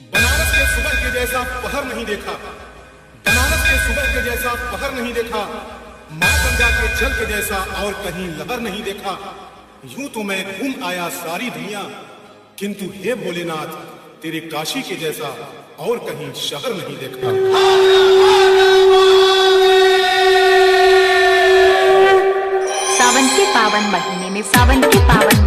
बनारस के सुबह के जैसा पहर नहीं देखा, बनारस के सुबह के जैसा पहर नहीं देखा, माँ गंगा के जल के जैसा और कहीं लहर नहीं देखा। यूं तो मैं घूम आया सारी दुनिया, किंतु हे भोलेनाथ तेरे काशी के जैसा और कहीं शहर नहीं देखा। सावन के पावन महीने में, सावन के पावन